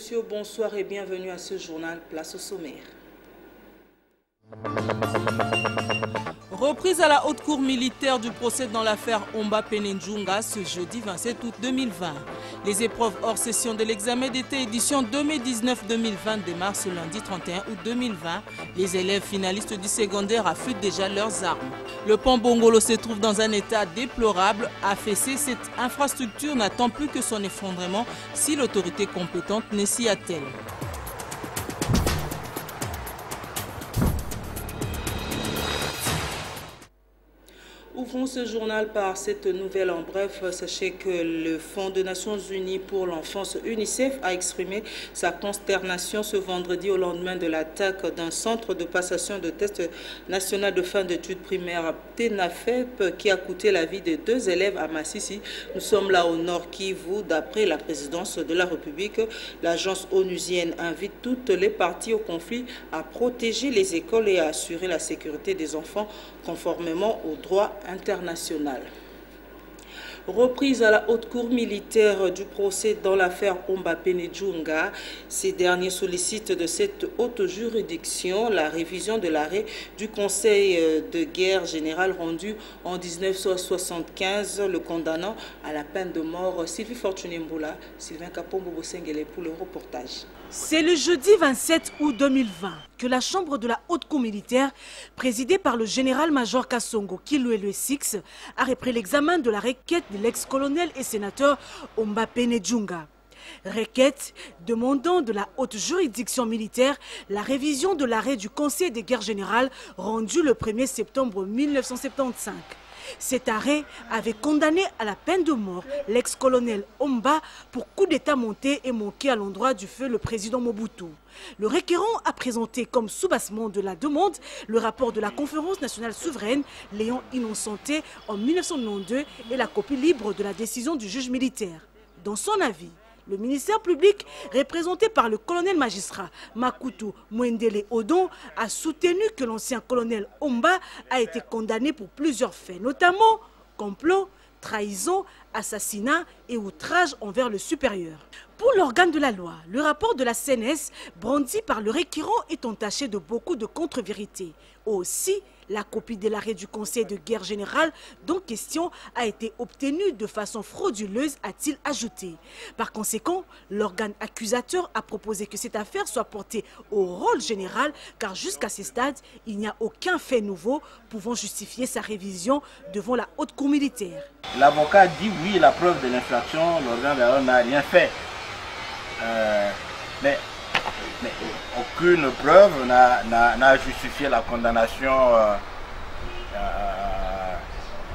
messieurs, bonsoir et bienvenue à ce journal. Place au sommaire. Reprise à la haute cour militaire du procès dans l'affaire Omba Penenjunga ce jeudi 27 août 2020. Les épreuves hors session de l'examen d'été édition 2019-2020 démarrent ce lundi 31 août 2020. Les élèves finalistes du secondaire affûtent déjà leurs armes. Le pont Bongolo se trouve dans un état déplorable. Affaissé, cette infrastructure n'attend plus que son effondrement si l'autorité compétente ne s'y attelle. Ouvrons ce journal par cette nouvelle en bref. Sachez que le Fonds des Nations Unies pour l'enfance UNICEF a exprimé sa consternation ce vendredi au lendemain de l'attaque d'un centre de passation de tests national de fin d'études primaires TENAFEP qui a coûté la vie de 2 élèves à Massissi. Nous sommes là au Nord Kivu. D'après la présidence de la République, l'agence onusienne invite toutes les parties au conflit à protéger les écoles et à assurer la sécurité des enfants conformément au droit international. Reprise à la haute cour militaire du procès dans l'affaire Omba Penenjunga. Ces derniers sollicitent de cette haute juridiction la révision de l'arrêt du Conseil de guerre général rendu en 1975, le condamnant à la peine de mort. Sylvie Fortuné Mboula, Sylvain Kapombo Bosengele pour le reportage. C'est le jeudi 27 août 2020 que la chambre de la haute cour militaire, présidée par le général-major Kassongo Kilwele Six, a repris l'examen de la requête de l'ex-colonel et sénateur Omba Penenjunga. Requête demandant de la haute juridiction militaire la révision de l'arrêt du Conseil de guerre générale rendu le 1er septembre 1975. Cet arrêt avait condamné à la peine de mort l'ex-colonel Omba pour coup d'état monté et manqué à l'endroit du feu le président Mobutu. Le requérant a présenté comme soubassement de la demande le rapport de la conférence nationale souveraine l'ayant innocenté en 1992 et la copie libre de la décision du juge militaire. Dans son avis, le ministère public, représenté par le colonel magistrat Makutu Mwendele Odon, a soutenu que l'ancien colonel Omba a été condamné pour plusieurs faits, notamment complot, trahison, assassinat et outrage envers le supérieur. Pour l'organe de la loi, le rapport de la CNS brandi par le requérant est entaché de beaucoup de contre-vérités. Aussi, la copie de l'arrêt du Conseil de guerre générale dont question a été obtenue de façon frauduleuse, a-t-il ajouté. Par conséquent, l'organe accusateur a proposé que cette affaire soit portée au rôle général car jusqu'à ce stade, il n'y a aucun fait nouveau pouvant justifier sa révision devant la haute cour militaire. L'avocat dit oui, la preuve de l'infraction, l'organe de la loi n'a rien fait. Mais aucune preuve n'a justifié la condamnation,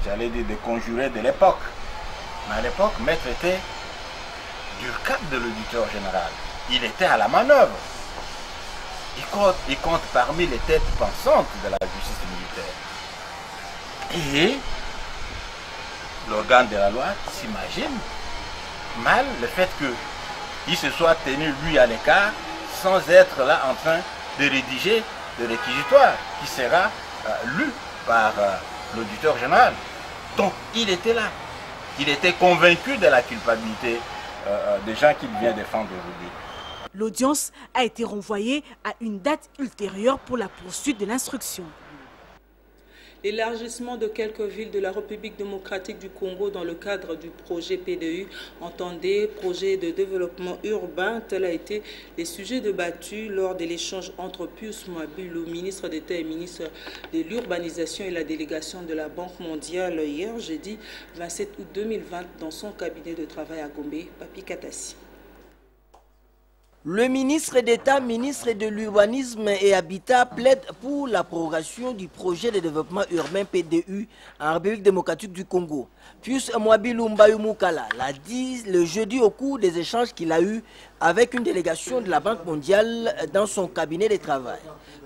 j'allais dire, des conjurés de l'époque. Mais à l'époque, Maître était du cadre de l'auditeur général. Il était à la manœuvre. Il compte parmi les têtes pensantes de la justice militaire. Et l'organe de la loi s'imagine mal le fait qu'il se soit tenu lui à l'écart sans être là en train de rédiger le réquisitoire qui sera lu par l'auditeur général. Donc il était là. Il était convaincu de la culpabilité des gens qu'il vient défendre aujourd'hui. L'audience a été renvoyée à une date ultérieure pour la poursuite de l'instruction. L'élargissement de quelques villes de la République démocratique du Congo dans le cadre du projet PDU, entendez projet de développement urbain, tel a été les sujets débattus lors de l'échange entre Pius Mwabulu, ministre d'État et ministre de l'Urbanisation et la délégation de la Banque mondiale hier, jeudi 27 août 2020, dans son cabinet de travail à Gombe, Papi Katassi. Le ministre d'État, ministre de l'Urbanisme et Habitat plaide pour la prorogation du projet de développement urbain PDU en République démocratique du Congo. Pius Mwabulu Mbayumukala l'a dit le jeudi au cours des échanges qu'il a eus avec une délégation de la Banque mondiale dans son cabinet de travail.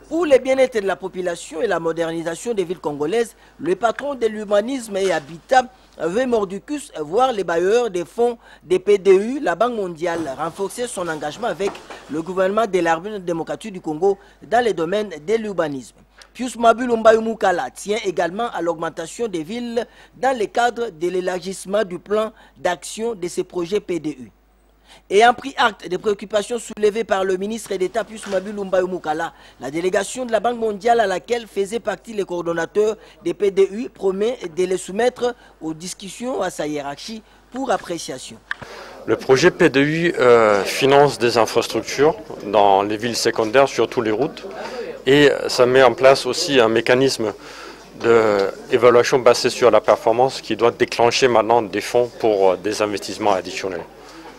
Pour le bien-être de la population et la modernisation des villes congolaises, le patron de l'Urbanisme et Habitat veut mordicus voir les bailleurs des fonds des PDU, la Banque mondiale, renforcer son engagement avec le gouvernement de la République démocratique du Congo dans les domaines de l'urbanisme. Pius Mwabulu Mbayumukala tient également à l'augmentation des villes dans le cadre de l'élargissement du plan d'action de ces projets PDU. Ayant pris acte des préoccupations soulevées par le ministre d'État Pius Mwabi Lumbayo Mukala, la délégation de la Banque mondiale à laquelle faisaient partie les coordonnateurs des PDU promet de les soumettre aux discussions à sa hiérarchie pour appréciation. Le projet PDU finance des infrastructures dans les villes secondaires, surtout les routes, et ça met en place aussi un mécanisme d'évaluation basée sur la performance qui doit déclencher maintenant des fonds pour des investissements additionnels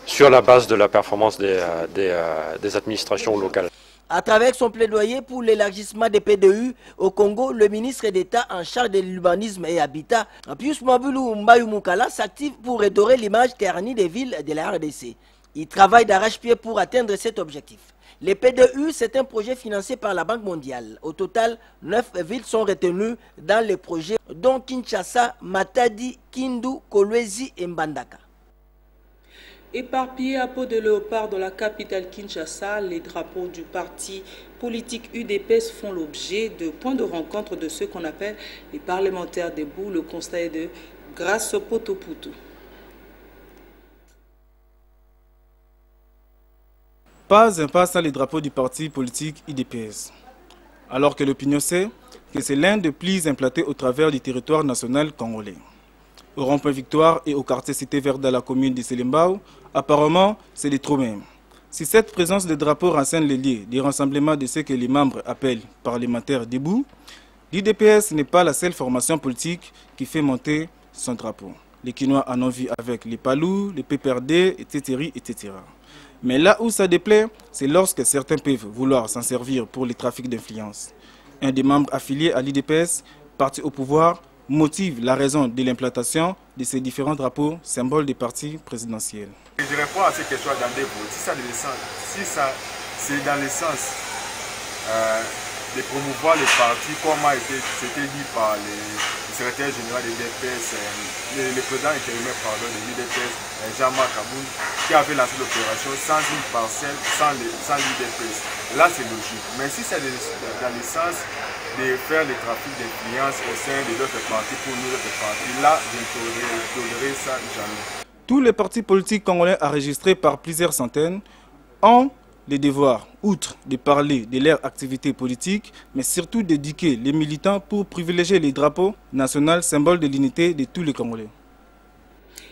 sur la base de la performance des administrations locales. À travers son plaidoyer pour l'élargissement des PDU au Congo, le ministre d'État en charge de l'urbanisme et habitat, Pius Mwabi Lumbayo Mukala, s'active pour redorer l'image ternie des villes de la RDC. Il travaille d'arrache-pied pour atteindre cet objectif. Les PDU, c'est un projet financé par la Banque mondiale. Au total, 9 villes sont retenues dans les projets, dont Kinshasa, Matadi, Kindu, Kolwezi et Mbandaka. Éparpillés à peau de léopard dans la capitale Kinshasa, les drapeaux du parti politique UDPS font l'objet de points de rencontre de ceux qu'on appelle les parlementaires debout. Le constat est de Grâce Potoputu. Pas un pas sans les drapeaux du parti politique UDPS. Alors que l'opinion sait que c'est l'un des plus implantés au travers du territoire national congolais. Au rond-point Victoire et au quartier Cité Verte dans la commune de Selembao, apparemment, c'est les trop mêmes. Si cette présence de drapeaux renseigne les liens du rassemblement de ceux que les membres appellent parlementaires debout, l'UDPS n'est pas la seule formation politique qui fait monter son drapeau. Les Quinois en ont vu avec les Palous, les PPRD, etc., etc. Mais là où ça déplaît, c'est lorsque certains peuvent vouloir s'en servir pour les trafics d'influence. Un des membres affiliés à l'UDPS, parti au pouvoir, motive la raison de l'implantation de ces différents drapeaux, symboles des partis présidentiels. Je réponds à ces questions dans des votes. Si c'est dans le sens de promouvoir les partis, comme c'était dit par le secrétaire général de l'UDPS, le président intérimaire de l'UDPS, Jean-Marc Aboun, qui avait lancé l'opération sans une parcelle, sans l'UDPS. Là, c'est logique. Mais si c'est dans le sens de faire les trafics d'influence au sein de d'autres partis pour nous autres partis, là, je ne tolérerai ça jamais. Tous les partis politiques congolais enregistrés par plusieurs centaines ont le devoir, outre de parler de leur activité politique, mais surtout d'éduquer les militants pour privilégier les drapeaux nationaux, symboles de l'unité de tous les Congolais.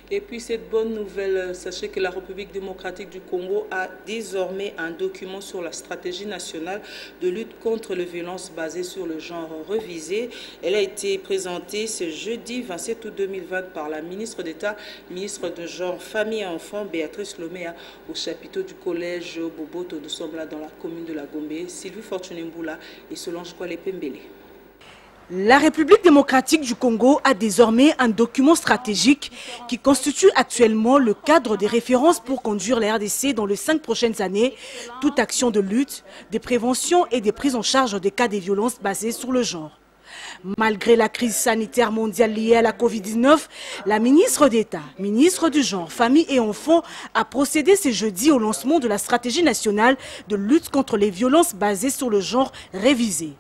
Et puis cette bonne nouvelle, sachez que la République démocratique du Congo a désormais un document sur la stratégie nationale de lutte contre les violences basées sur le genre révisé. Elle a été présentée ce jeudi 27 août 2020 par la ministre d'État, ministre de genre, famille et enfants, Béatrice Lomea, au chapiteau du collège Boboto. Nous sommes là dans la commune de la Gombe, Sylvie Fortuné-Mboula et Solange Kwale-Pembele. La République démocratique du Congo a désormais un document stratégique qui constitue actuellement le cadre des références pour conduire la RDC dans les 5 prochaines années, toute action de lutte, de prévention et de prise en charge des cas de violences basées sur le genre. Malgré la crise sanitaire mondiale liée à la Covid-19, la ministre d'État, ministre du genre, famille et enfants, a procédé ce jeudi au lancement de la stratégie nationale de lutte contre les violences basées sur le genre révisée.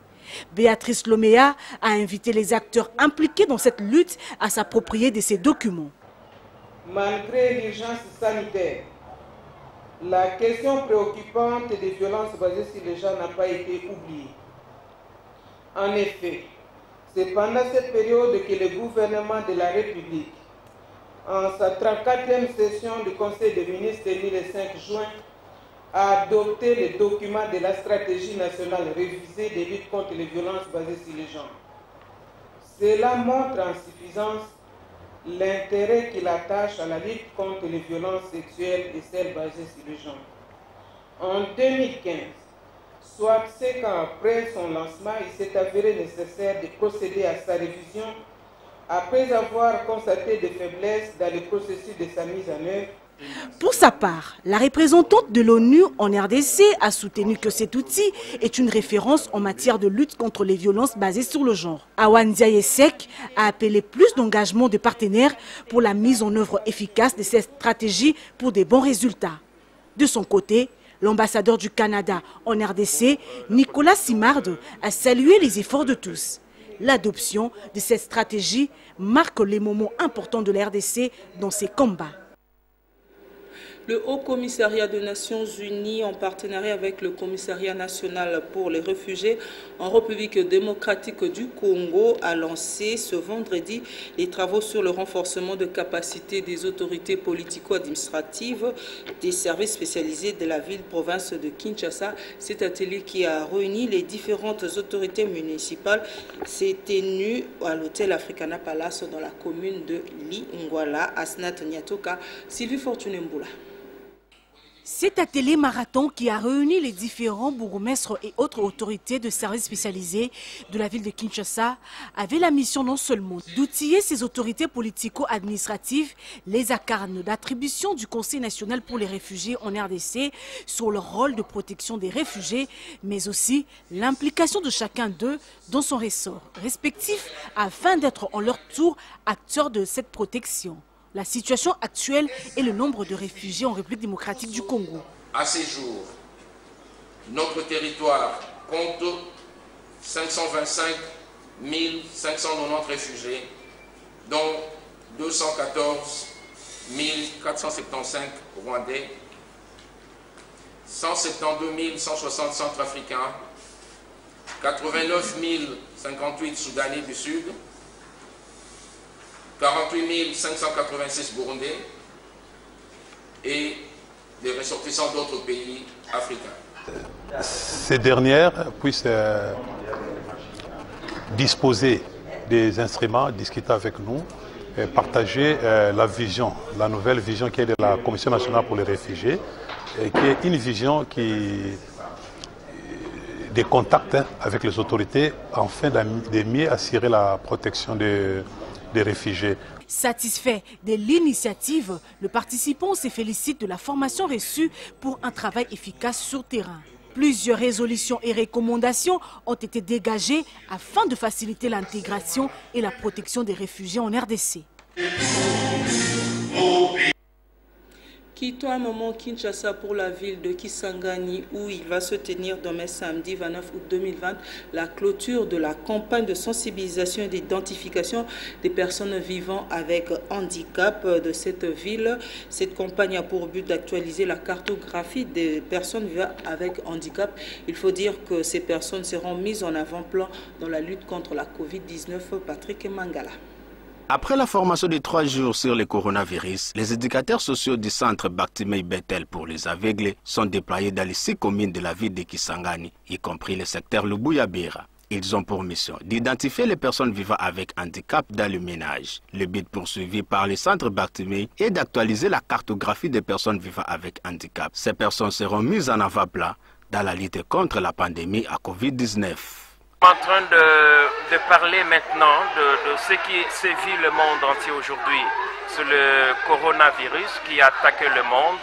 Béatrice Lomea a invité les acteurs impliqués dans cette lutte à s'approprier de ces documents. Malgré l'urgence sanitaire, la question préoccupante des violences basées sur le genre n'a pas été oubliée. En effet, c'est pendant cette période que le gouvernement de la République, en sa 34e session du Conseil des ministres tenue le 5 juin, a adopté le document de la stratégie nationale révisée de lutte contre les violences basées sur le genre. Cela montre en suffisance l'intérêt qu'il attache à la lutte contre les violences sexuelles et celles basées sur le genre. En 2015, soit 5 ans après son lancement, il s'est avéré nécessaire de procéder à sa révision après avoir constaté des faiblesses dans le processus de sa mise en œuvre. Pour sa part, la représentante de l'ONU en RDC a soutenu que cet outil est une référence en matière de lutte contre les violences basées sur le genre. Awan Diayesek a appelé plus d'engagement de partenaires pour la mise en œuvre efficace de cette stratégie pour des bons résultats. De son côté, l'ambassadeur du Canada en RDC, Nicolas Simard, a salué les efforts de tous. L'adoption de cette stratégie marque les moments importants de la RDC dans ses combats. Le Haut Commissariat des Nations Unies, en partenariat avec le Commissariat national pour les réfugiés en République démocratique du Congo, a lancé ce vendredi les travaux sur le renforcement de capacité des autorités politico-administratives des services spécialisés de la ville-province de Kinshasa. Cet atelier qui a réuni les différentes autorités municipales s'est tenu à l'hôtel Africana Palace dans la commune de Lingwala, Asnat Nyatoka, Sylvie Fortuné-Mboula. Cet atelier marathon qui a réuni les différents bourgmestres et autres autorités de services spécialisés de la ville de Kinshasa avait la mission non seulement d'outiller ces autorités politico-administratives, les ACARN d'attribution du Conseil national pour les réfugiés en RDC sur leur rôle de protection des réfugiés, mais aussi l'implication de chacun d'eux dans son ressort respectif afin d'être en leur tour acteurs de cette protection. La situation actuelle et le nombre de réfugiés en République démocratique du Congo. À ces jours, notre territoire compte 525 590 réfugiés, dont 214 475 Rwandais, 172 160 Centrafricains, 89 058 Soudanais du Sud, 48 586 Burundais et des ressortissants d'autres pays africains. Ces dernières puissent disposer des instruments, discuter avec nous, et partager la vision, la nouvelle vision qui est de la Commission nationale pour les réfugiés, et qui est une vision des contacts avec les autorités afin de mieux assurer la protection des réfugiés. Satisfait de l'initiative, le participant se félicite de la formation reçue pour un travail efficace sur terrain. Plusieurs résolutions et recommandations ont été dégagées afin de faciliter l'intégration et la protection des réfugiés en RDC. Quittons un moment Kinshasa pour la ville de Kisangani où il va se tenir demain samedi 29 août 2020 la clôture de la campagne de sensibilisation et d'identification des personnes vivant avec handicap de cette ville. Cette campagne a pour but d'actualiser la cartographie des personnes vivant avec handicap. Il faut dire que ces personnes seront mises en avant-plan dans la lutte contre la Covid-19. Patrick Mangala. Après la formation de 3 jours sur le coronavirus, les éducateurs sociaux du centre Baktimei Bethel pour les aveugles sont déployés dans les 6 communes de la ville de Kisangani, y compris le secteur Lubuya-Bira. Ils ont pour mission d'identifier les personnes vivant avec handicap dans le ménage. Le but poursuivi par le centre Baktimei est d'actualiser la cartographie des personnes vivant avec handicap. Ces personnes seront mises en avant-plan dans la lutte contre la pandémie à Covid-19. En train de parler maintenant de ce qui sévit le monde entier aujourd'hui. C'est le coronavirus qui a attaqué le monde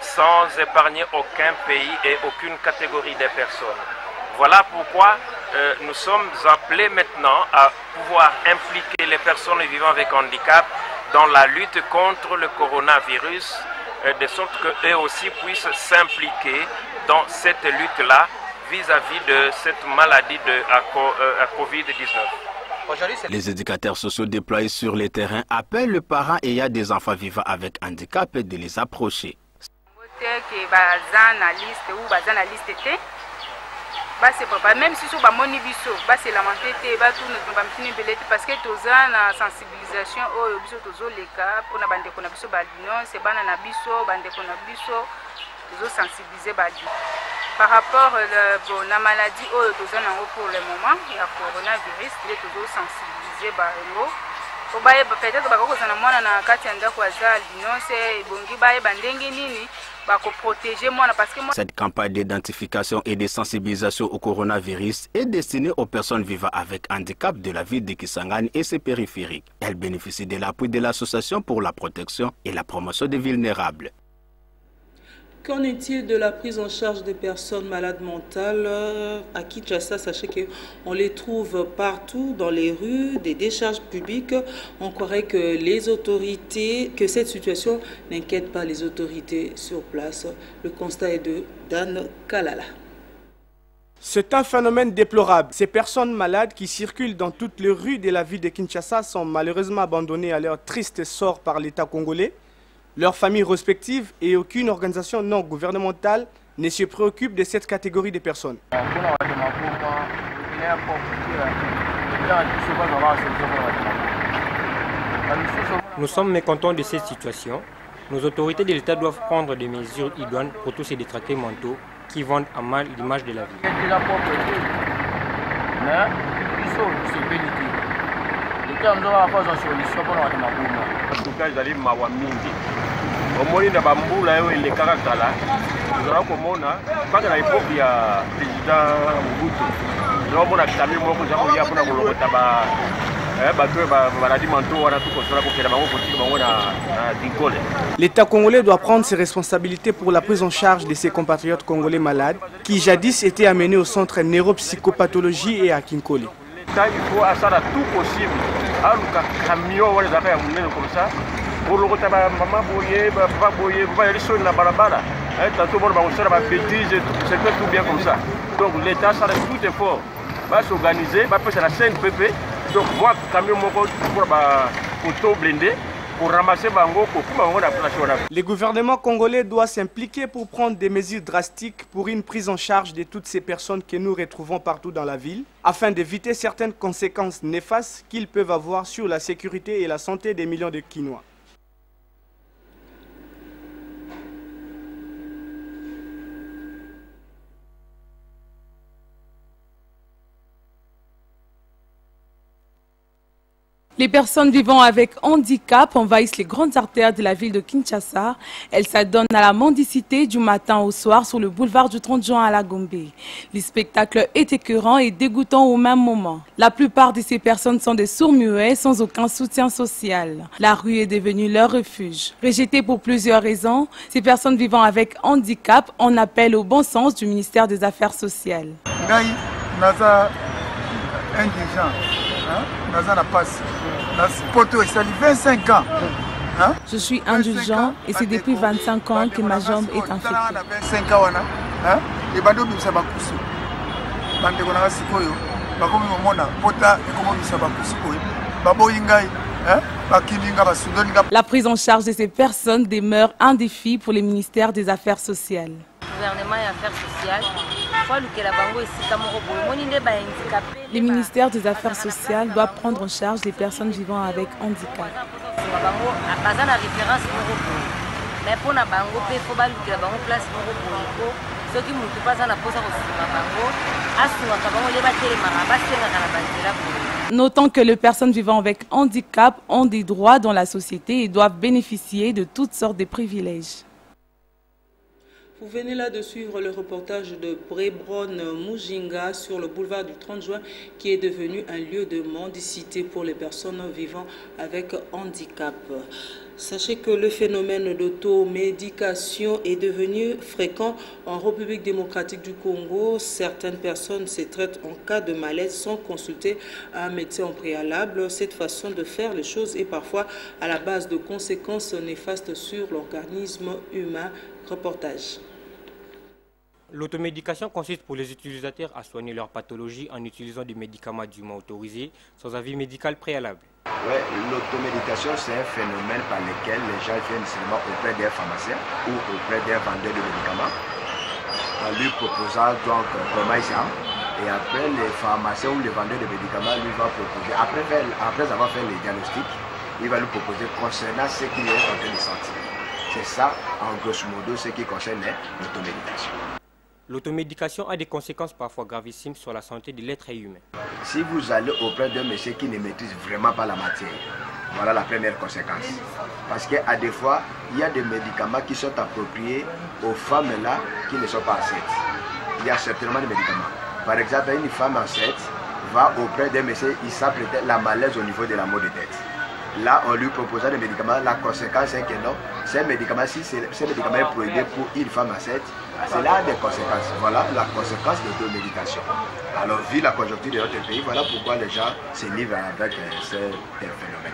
sans épargner aucun pays et aucune catégorie de personnes. Voilà pourquoi nous sommes appelés maintenant à pouvoir impliquer les personnes vivant avec handicap dans la lutte contre le coronavirus, de sorte qu'eux aussi puissent s'impliquer dans cette lutte-là vis-à-vis de cette maladie de Covid-19. Les éducateurs sociaux déployés sur le terrain appellent les parents ayant des enfants vivant avec handicap de les approcher. Même si on moni biso, c'est lamenté, parce que tous na sensibilisation au biso tozo les cas pour na bande kona biso balino, c'est bana na biso, bande kona biso, tozo sensibiliser badi. Par rapport à la maladie pour le moment, il y a coronavirus, il est toujours sensibilisé par le peut-être que cette campagne d'identification et de sensibilisation au coronavirus est destinée aux personnes vivant avec handicap de la ville de Kisangani et ses périphériques. Elle bénéficie de l'appui de l'Association pour la protection et la promotion des vulnérables. Qu'en est-il de la prise en charge des personnes malades mentales à Kinshasa? Sachez qu'on les trouve partout dans les rues, des décharges publiques. On croirait que les autorités, que cette situation n'inquiète pas les autorités sur place. Le constat est de Dan Kalala. C'est un phénomène déplorable. Ces personnes malades qui circulent dans toutes les rues de la ville de Kinshasa sont malheureusement abandonnées à leur triste sort par l'État congolais. Leurs familles respectives et aucune organisation non gouvernementale ne se préoccupe de cette catégorie de personnes. Nous sommes mécontents de cette situation. Nos autorités de l'État doivent prendre des mesures idoines pour tous ces détractés mentaux qui vendent à mal l'image de la vie. L'État congolais doit prendre ses responsabilités pour la prise en charge de ses compatriotes congolais malades qui jadis étaient amenés au centre neuropsychopathologie et à Kinkole. Il faut faire tout possible. Un camion comme ça pour le maman boyer, papa boyer, vous voyez les choses la balabala. Tantôt on va faire ma bêtise, c'est tout bien comme ça. Donc l'État ça reste tout effort, va s'organiser, va faire la CNPP. Donc moi camion pour auto blindé. Le gouvernement congolais doit s'impliquer pour prendre des mesures drastiques pour une prise en charge de toutes ces personnes que nous retrouvons partout dans la ville, afin d'éviter certaines conséquences néfastes qu'ils peuvent avoir sur la sécurité et la santé des millions de Kinois. Les personnes vivant avec handicap envahissent les grandes artères de la ville de Kinshasa. Elles s'adonnent à la mendicité du matin au soir sur le boulevard du 30 juin à la Gombe. Le spectacle est écœurant et dégoûtant au même moment. La plupart de ces personnes sont des sourds-muets sans aucun soutien social. La rue est devenue leur refuge. Rejetées pour plusieurs raisons, ces personnes vivant avec handicap en appellent au bon sens du ministère des Affaires sociales. Je suis indulgent et c'est depuis 25 ans que ma jambe est infectée. La prise en charge de ces personnes demeure un défi pour les ministères des Affaires sociales. Les ministères des Affaires sociales doivent prendre en charge les personnes vivant avec handicap. Notons que les personnes vivant avec handicap ont des droits dans la société et doivent bénéficier de toutes sortes de privilèges. Vous venez là de suivre le reportage de Brebron Mujinga sur le boulevard du 30 juin qui est devenu un lieu de mendicité pour les personnes vivant avec handicap. Sachez que le phénomène d'automédication est devenu fréquent en République démocratique du Congo. Certaines personnes se traitent en cas de malaise sans consulter un médecin en préalable. Cette façon de faire les choses est parfois à la base de conséquences néfastes sur l'organisme humain. Reportage. L'automédication consiste pour les utilisateurs à soigner leur pathologie en utilisant des médicaments dûment autorisés sans avis médical préalable. Oui, l'automédication, c'est un phénomène par lequel les gens viennent seulement auprès d'un pharmacien ou auprès d'un vendeur de médicaments en lui proposant donc comment il sent. Et après, les pharmaciens ou les vendeurs de médicaments lui vont proposer, après avoir fait les diagnostics, il va lui proposer concernant ce qu'il est en train de sentir. C'est ça, en grosso modo, ce qui concerne l'automédication. L'automédication a des conséquences parfois gravissimes sur la santé de l'être humain. Si vous allez auprès d'un monsieur qui ne maîtrise vraiment pas la matière, voilà la première conséquence. Parce qu'à des fois, il y a des médicaments qui sont appropriés aux femmes là qui ne sont pas enceintes. Il y a certainement des médicaments. Par exemple, une femme enceinte va auprès d'un monsieur, il sent peut-être la malaise au niveau de la maux de tête. Là, on lui proposant des médicaments, la conséquence est que non, ces médicaments, si ce médicament est prohibé pour une femme enceinte, cela a des conséquences. Voilà la conséquence de l'automédication. Alors, vu la conjoncture de notre pays, voilà pourquoi les gens se livrent avec ce phénomène.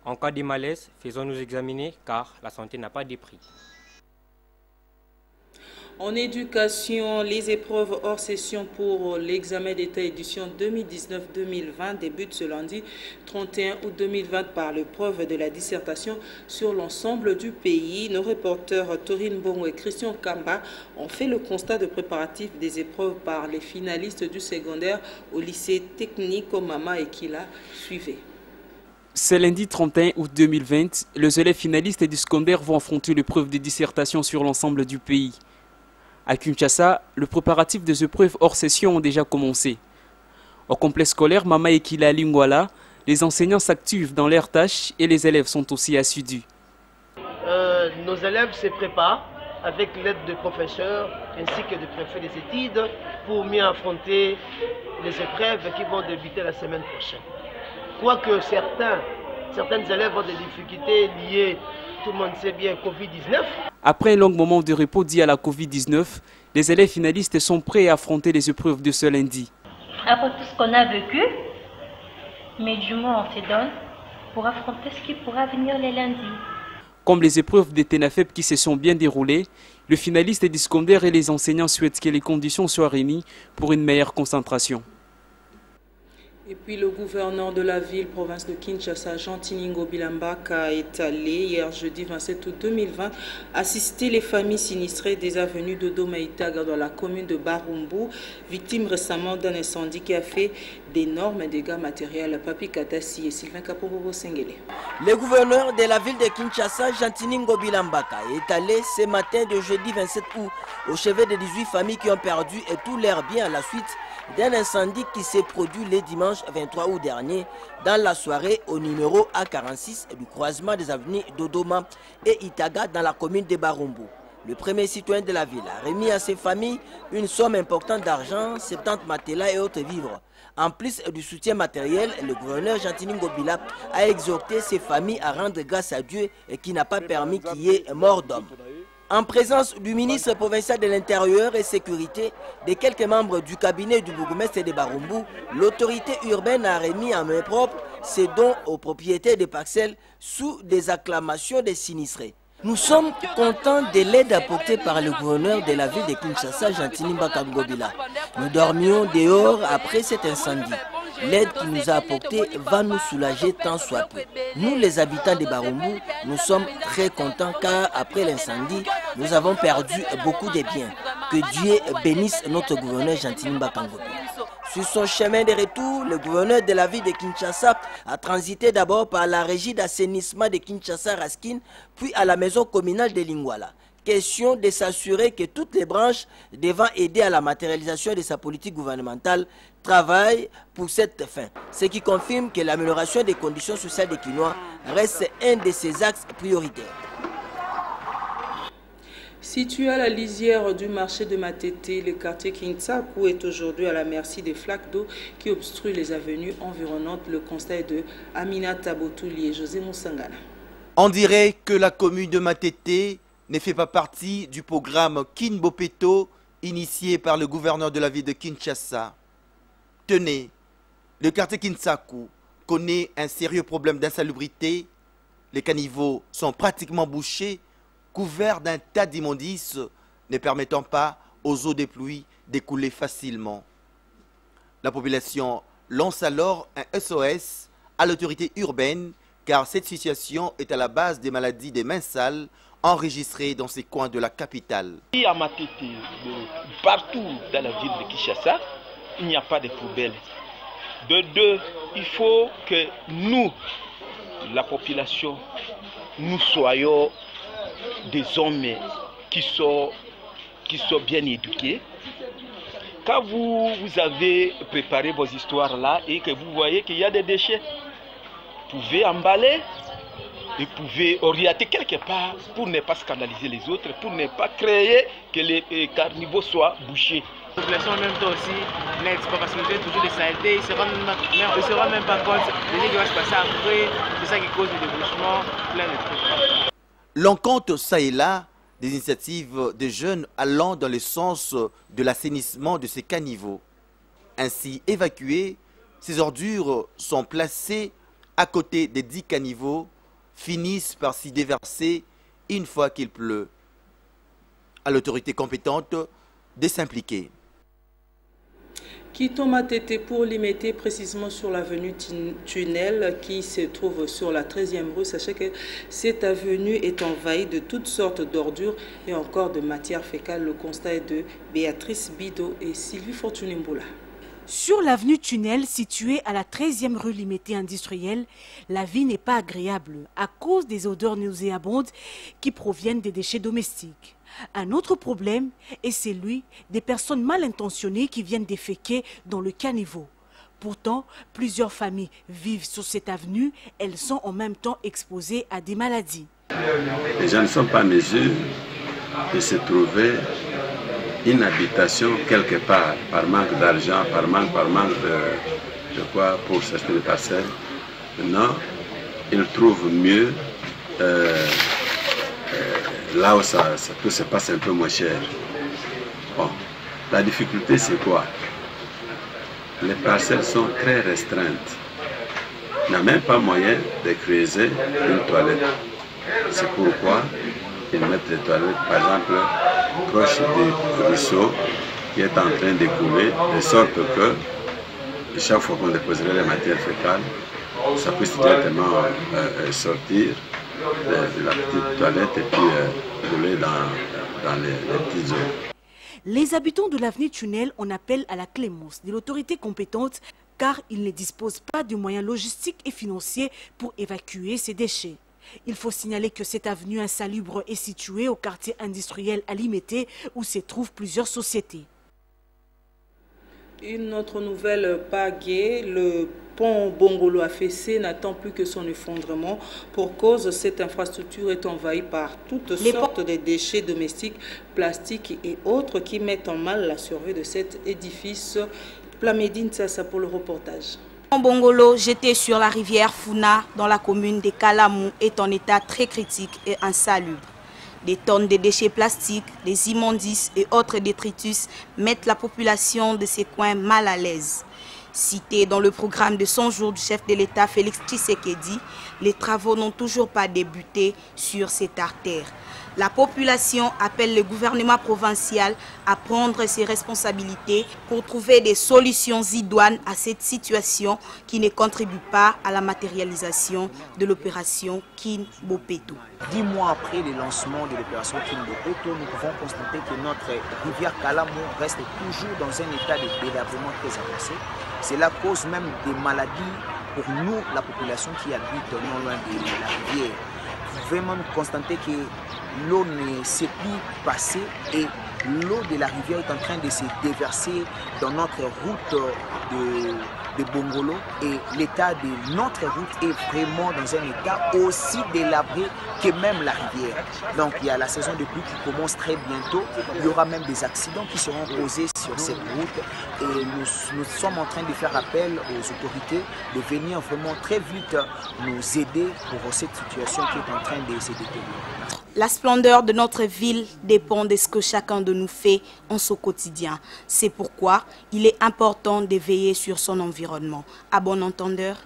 En cas de malaise, faisons-nous examiner car la santé n'a pas de prix. En éducation, les épreuves hors session pour l'examen d'État édition 2019-2020 débutent ce lundi 31 août 2020 par l'épreuve de la dissertation sur l'ensemble du pays. Nos reporters Torine Bongo et Christian Kamba ont fait le constat de préparatifs des épreuves par les finalistes du secondaire au lycée technique Mama Ekila. Suivez. Ce lundi 31 août 2020, les élèves finalistes du secondaire vont affronter l'épreuve de dissertation sur l'ensemble du pays. À Kinshasa, le préparatif des épreuves hors session ont déjà commencé. Au complexe scolaire Mama Ekila Lingwala, les enseignants s'activent dans leurs tâches et les élèves sont aussi assidus. Nos élèves se préparent avec l'aide des professeurs ainsi que des préfets des études pour mieux affronter les épreuves qui vont débuter la semaine prochaine. Quoique certains élèves ont des difficultés liées, tout le monde sait bien, Covid-19. Après un long moment de repos dû à la Covid-19, les élèves finalistes sont prêts à affronter les épreuves de ce lundi. Après tout ce qu'on a vécu, mais du moins on se donne pour affronter ce qui pourra venir les lundis. Comme les épreuves de TENAFEP qui se sont bien déroulées, le finaliste du secondaire et les enseignants souhaitent que les conditions soient réunies pour une meilleure concentration. Et puis le gouverneur de la ville, province de Kinshasa, Jean Tiningo Bilambaka, est allé hier jeudi 27 août 2020 assister les familles sinistrées des avenues de Domaïtaga dans la commune de Barumbu, victimes récemment d'un incendie qui a fait d'énormes dégâts matériels. Papi Katassi et Sylvain Kapobobo Sengele. Le gouverneur de la ville de Kinshasa, Jean Tiningo Bilambaka, est allé ce matin de jeudi 27 août au chevet de 18 familles qui ont perdu et tous leurs biens à la suite d'un incendie qui s'est produit le dimanche 23 août dernier dans la soirée au numéro A46 du croisement des avenues Dodoma et Itaga dans la commune de Barumbu. Le premier citoyen de la ville a remis à ses familles une somme importante d'argent, 70 matelas et autres vivres. En plus du soutien matériel, le gouverneur Jean Tiningo Bila a exhorté ses familles à rendre grâce à Dieu et qui n'a pas permis qu'il y ait mort d'homme. En présence du ministre provincial de l'Intérieur et Sécurité, de quelques membres du cabinet du bourgmestre de Barumbu, l'autorité urbaine a remis en main propre ses dons aux propriétaires des parcelles sous des acclamations des sinistrés. Nous sommes contents de l'aide apportée par le gouverneur de la ville de Kinshasa, Jean Tiningo Bila. Nous dormions dehors après cet incendie. L'aide qu'il nous a apportée va nous soulager tant soit peu. Nous, les habitants de Barumbu, nous sommes très contents car après l'incendie, nous avons perdu beaucoup de biens. Que Dieu bénisse notre gouverneur Jean Tiningo Bila. Sur son chemin de retour, le gouverneur de la ville de Kinshasa a transité d'abord par la régie d'assainissement de Kinshasa-Raskin, puis à la maison communale de Lingwala. Question de s'assurer que toutes les branches devant aider à la matérialisation de sa politique gouvernementale travaillent pour cette fin. Ce qui confirme que l'amélioration des conditions sociales des Kinois reste un de ses axes prioritaires. Situé à la lisière du marché de Matete, le quartier Kintsaku est aujourd'hui à la merci des flaques d'eau qui obstruent les avenues environnantes. Le constat est de Amina Tabotouli et José Moussangana. On dirait que la commune de Matete ne fait pas partie du programme Kinbopeto initié par le gouverneur de la ville de Kinshasa. Tenez, le quartier Kintsaku connaît un sérieux problème d'insalubrité. Les caniveaux sont pratiquement bouchés, couverts d'un tas d'immondices ne permettant pas aux eaux des pluies d'écouler facilement. La population lance alors un SOS à l'autorité urbaine car cette situation est à la base des maladies des mains sales enregistrées dans ces coins de la capitale. À Matete, partout dans la ville de Kinshasa, il n'y a pas de poubelles. De deux, il faut que nous, la population, nous soyons des hommes qui sont bien éduqués. Quand vous avez préparé vos histoires là et que vous voyez qu'il y a des déchets, vous pouvez emballer et vous pouvez orienter quelque part pour ne pas scandaliser les autres, pour ne pas créer que les caniveaux soient bouchés. La population en même temps aussi n'aide pas parce qu'il y a toujours des saletés, ils ne se rendent même pas compte de ce qui va se passer après, c'est ça qui cause le débouchement, plein de trucs. L'on compte ça et là des initiatives de jeunes allant dans le sens de l'assainissement de ces caniveaux. Ainsi évacués, ces ordures sont placées à côté des 10 caniveaux, finissent par s'y déverser une fois qu'il pleut. À l'autorité compétente de s'impliquer. Quittons Matete pour limiter précisément sur l'avenue Tunnel qui se trouve sur la 13e rue. Sachez que cette avenue est envahie de toutes sortes d'ordures et encore de matières fécales. Le constat est de Béatrice Bido et Sylvie Fortuné-Mboula. Sur l'avenue Tunnel, située à la 13e rue Limété industrielle, la vie n'est pas agréable à cause des odeurs nauséabondes qui proviennent des déchets domestiques. Un autre problème est celui des personnes mal intentionnées qui viennent déféquer dans le caniveau. Pourtant, plusieurs familles vivent sur cette avenue. Elles sont en même temps exposées à des maladies. Les gens ne sont pas en mesure de se trouver une habitation quelque part, par manque d'argent, par manque de quoi pour s'acheter des parcelles. Maintenant, ils trouvent mieux là où tout se passe un peu moins cher. Bon, la difficulté c'est quoi? Les parcelles sont très restreintes. Il n'y a même pas moyen de creuser une toilette. C'est pourquoi ils mettent les toilettes, par exemple, proche du ruisseau qui est en train de couler, de sorte que chaque fois qu'on déposerait les matières fécales, ça puisse directement sortir de la petite toilette et puis couler dans les petites eaux. Les habitants de l'avenue Tunnel en appellent à la clémence de l'autorité compétente car ils ne disposent pas de moyens logistiques et financiers pour évacuer ces déchets. Il faut signaler que cette avenue insalubre est située au quartier industriel à Limété où se trouvent plusieurs sociétés. Une autre nouvelle pagaie, le pont Bongolo affaissé n'attend plus que son effondrement. Pour cause, cette infrastructure est envahie par toutes sortes de déchets domestiques, plastiques et autres qui mettent en mal la survie de cet édifice. Plamédine Sassa pour le reportage. Le pont Bongolo, jeté sur la rivière Funa dans la commune de Kalamou, est en état très critique et insalubre. Des tonnes de déchets plastiques, des immondices et autres détritus mettent la population de ces coins mal à l'aise. Cité dans le programme de 100 jours du chef de l'État Félix Tshisekedi, les travaux n'ont toujours pas débuté sur cette artère. La population appelle le gouvernement provincial à prendre ses responsabilités pour trouver des solutions idoines à cette situation qui ne contribue pas à la matérialisation de l'opération Kin Bopeto. 10 mois après le lancement de l'opération Kin Bopeto, nous pouvons constater que notre rivière Kalamou reste toujours dans un état de délabrement très avancé. C'est la cause même des maladies pour nous, la population qui habite non loin de la rivière. Vous pouvez même constater que l'eau ne sait plus passer et l'eau de la rivière est en train de se déverser dans notre route de Bongolo et l'état de notre route est vraiment dans un état aussi délabré que même la rivière. Donc il y a la saison de pluie qui commence très bientôt. Il y aura même des accidents qui seront causés sur cette route et nous sommes en train de faire appel aux autorités de venir vraiment très vite nous aider pour cette situation qui est en train de se détériorer. La splendeur de notre ville dépend de ce que chacun de nous fait en son quotidien. C'est pourquoi il est important de veiller sur son environnement. À bon entendeur.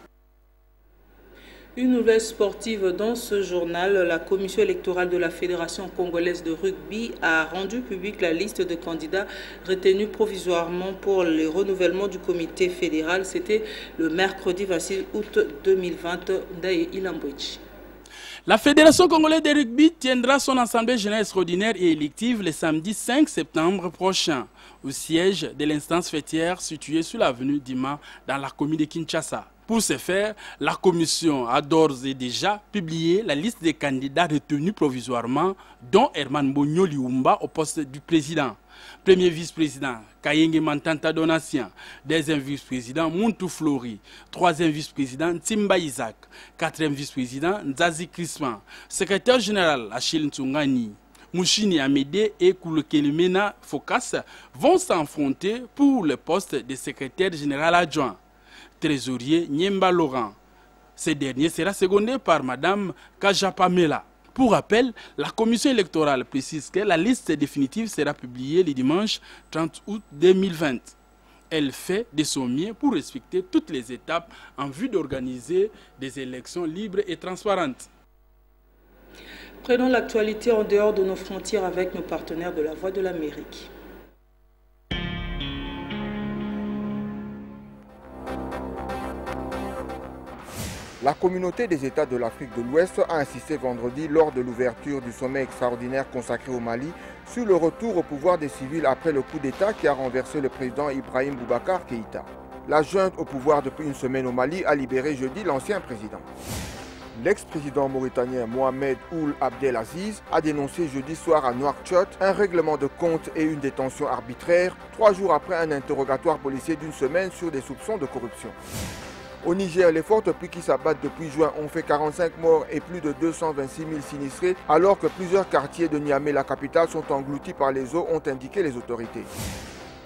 Une nouvelle sportive dans ce journal, la commission électorale de la Fédération congolaise de rugby a rendu publique la liste de candidats retenus provisoirement pour le renouvellement du comité fédéral. C'était le mercredi 26 août 2020 d'Aïe Ilambouchi. La Fédération congolaise de rugby tiendra son assemblée générale extraordinaire et élective le samedi 5 septembre prochain au siège de l'instance fêtière située sur l'avenue Dima dans la commune de Kinshasa. Pour ce faire, la commission a d'ores et déjà publié la liste des candidats retenus provisoirement, dont Herman Bonyo Liumba au poste du président. Premier vice-président, Kayenge Mantanta Donatien. Deuxième vice-président, Muntu Flori. Troisième vice-président, Timba Isaac. Quatrième vice-président, Nzazi Krisman. Secrétaire général, Achille Ntungani. Mouchini Amédé et Koulekelimena Fokas vont s'affronter pour le poste de secrétaire général adjoint. Trésorier Nyemba Laurent. Ce dernier sera secondé par Mme Kajapamela. Pour rappel, la commission électorale précise que la liste définitive sera publiée le dimanche 30 août 2020. Elle fait de son mieux pour respecter toutes les étapes en vue d'organiser des élections libres et transparentes. Prenons l'actualité en dehors de nos frontières avec nos partenaires de la Voix de l'Amérique. La communauté des États de l'Afrique de l'Ouest a insisté vendredi lors de l'ouverture du sommet extraordinaire consacré au Mali sur le retour au pouvoir des civils après le coup d'État qui a renversé le président Ibrahim Boubacar Keïta. La junte au pouvoir depuis une semaine au Mali a libéré jeudi l'ancien président. L'ex-président mauritanien Mohamed Ould Abdelaziz a dénoncé jeudi soir à Nouakchott un règlement de compte et une détention arbitraire 3 jours après un interrogatoire policier d'une semaine sur des soupçons de corruption. Au Niger, les fortes pluies qui s'abattent depuis juin ont fait 45 morts et plus de 226 000 sinistrés, alors que plusieurs quartiers de Niamey, la capitale, sont engloutis par les eaux, ont indiqué les autorités.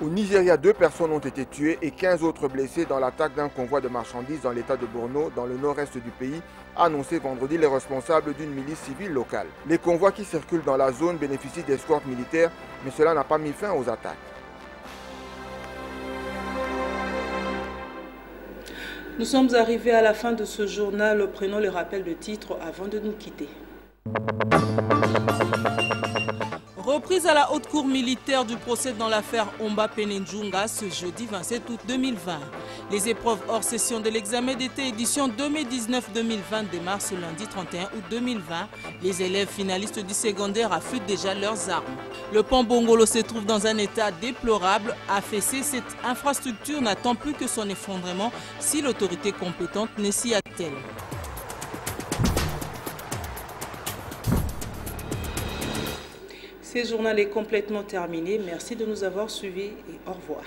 Au Nigeria, 2 personnes ont été tuées et 15 autres blessées dans l'attaque d'un convoi de marchandises dans l'état de Borno, dans le nord-est du pays, a annoncé vendredi les responsables d'une milice civile locale. Les convois qui circulent dans la zone bénéficient d'escortes militaires, mais cela n'a pas mis fin aux attaques. Nous sommes arrivés à la fin de ce journal. Prenons le rappel de titres avant de nous quitter. Reprise à la haute cour militaire du procès dans l'affaire Omba Penenjunga ce jeudi 27 août 2020. Les épreuves hors session de l'examen d'été édition 2019-2020 démarrent ce lundi 31 août 2020. Les élèves finalistes du secondaire affûtent déjà leurs armes. Le pont Bongolo se trouve dans un état déplorable. Affaissé, cette infrastructure n'attend plus que son effondrement si l'autorité compétente ne s'y attelle. Ce journal est complètement terminé. Merci de nous avoir suivis et au revoir.